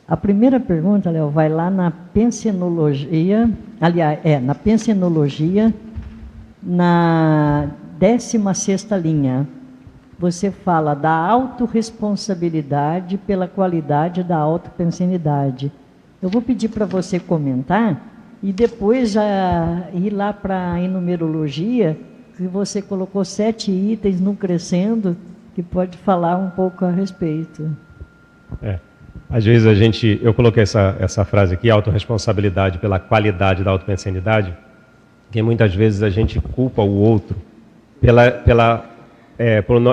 A primeira pergunta, Léo, vai lá na pensenologia, aliás, na pensenologia, na 16ª linha. Você fala da autorresponsabilidade pela qualidade da autopensenidade. Eu vou pedir para você comentar e depois já ir lá para a enumerologia, que você colocou 7 itens no crescendo, que pode falar um pouco a respeito. Às vezes eu coloquei essa frase aqui, autorresponsabilidade pela qualidade da autopensenidade, que muitas vezes a gente culpa o outro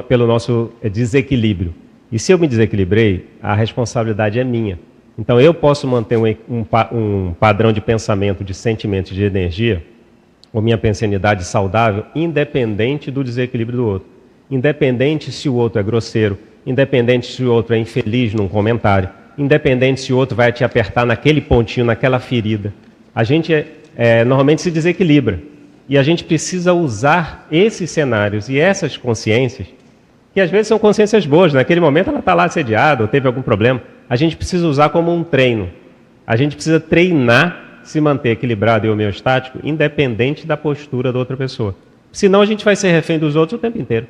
pelo nosso desequilíbrio. E se eu me desequilibrei, a responsabilidade é minha. Então eu posso manter um padrão de pensamento, de sentimento, de energia, ou minha pensenidade saudável, independente do desequilíbrio do outro. Independente se o outro é grosseiro, independente se o outro é infeliz num comentário, independente se o outro vai te apertar naquele pontinho, naquela ferida. A gente normalmente se desequilibra. E a gente precisa usar esses cenários e essas consciências, que às vezes são consciências boas, naquele momento ela está lá assediada ou teve algum problema, a gente precisa usar como um treino. A gente precisa treinar se manter equilibrado e homeostático, independente da postura da outra pessoa. Senão a gente vai ser refém dos outros o tempo inteiro.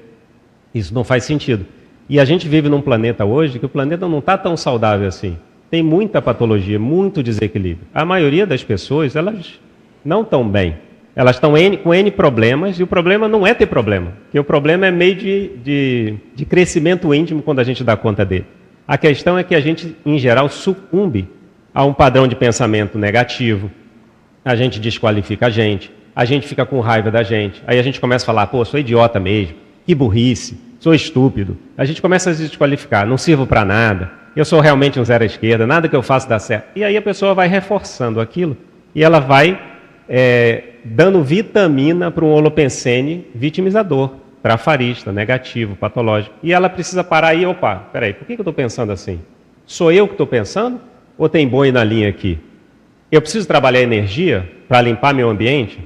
Isso não faz sentido. E a gente vive num planeta hoje que o planeta não está tão saudável assim. Tem muita patologia, muito desequilíbrio. A maioria das pessoas, elas não estão bem. Elas estão com N problemas, e o problema não é ter problema, porque o problema é meio de crescimento íntimo quando a gente dá conta dele. A questão é que a gente, em geral, sucumbe a um padrão de pensamento negativo, a gente desqualifica a gente fica com raiva da gente, aí a gente começa a falar, pô, sou idiota mesmo, que burrice, sou estúpido, a gente começa a se desqualificar, não sirvo para nada, eu sou realmente um zero à esquerda, nada que eu faço dá certo. E aí a pessoa vai reforçando aquilo, e ela vai dando vitamina para um holopensene vitimizador, trafarista, negativo, patológico. E ela precisa parar aí, opa, peraí, por que eu estou pensando assim? Sou eu que estou pensando? Ou tem boi na linha aqui? Eu preciso trabalhar energia para limpar meu ambiente?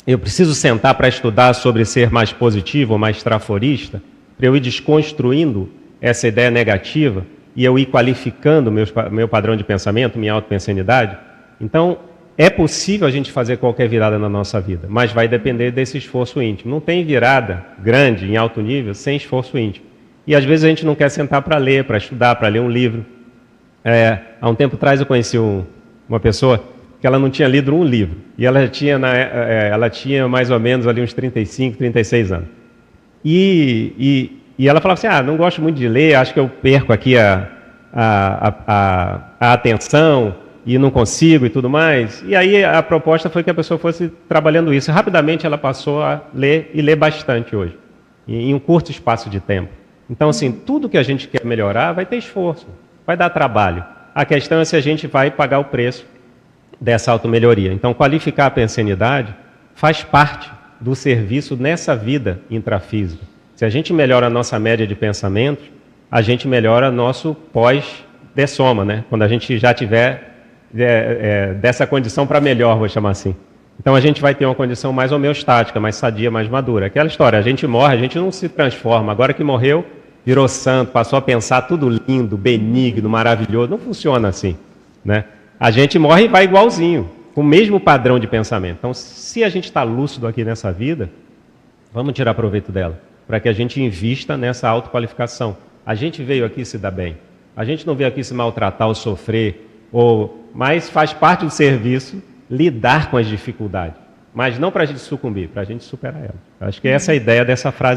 Eu preciso sentar para estudar sobre ser mais positivo ou mais traforista? Para eu ir desconstruindo essa ideia negativa e eu ir qualificando meu padrão de pensamento, minha autopensenidade? Então, é possível a gente fazer qualquer virada na nossa vida, mas vai depender desse esforço íntimo. Não tem virada grande, em alto nível, sem esforço íntimo. E às vezes a gente não quer sentar para ler, para estudar, para ler um livro. Há um tempo atrás eu conheci uma pessoa que ela não tinha lido um livro. E ela tinha mais ou menos ali uns 35, 36 anos. E ela falava assim, não gosto muito de ler, acho que eu perco aqui a atenção e não consigo e tudo mais. E aí a proposta foi que a pessoa fosse trabalhando isso. Rapidamente ela passou a ler e ler bastante hoje, em um curto espaço de tempo. Então, assim, tudo que a gente quer melhorar vai ter esforço, vai dar trabalho. A questão é se a gente vai pagar o preço dessa automelhoria. Então, qualificar a pensenidade faz parte do serviço nessa vida intrafísica. Se a gente melhora a nossa média de pensamentos, a gente melhora nosso pós-dessoma, né? Quando a gente já tiver dessa condição para melhor, vou chamar assim. Então a gente vai ter uma condição mais homeostática, mais sadia, mais madura. Aquela história, a gente morre, a gente não se transforma. Agora que morreu, virou santo, passou a pensar tudo lindo, benigno, maravilhoso. Não funciona assim, né? A gente morre e vai igualzinho, com o mesmo padrão de pensamento. Então, se a gente está lúcido aqui nessa vida, vamos tirar proveito dela, para que a gente invista nessa autoqualificação. A gente veio aqui se dar bem. A gente não veio aqui se maltratar ou sofrer, mas faz parte do serviço lidar com as dificuldades. Mas não para a gente sucumbir, para a gente superar elas. Acho que essa é a ideia dessa frase.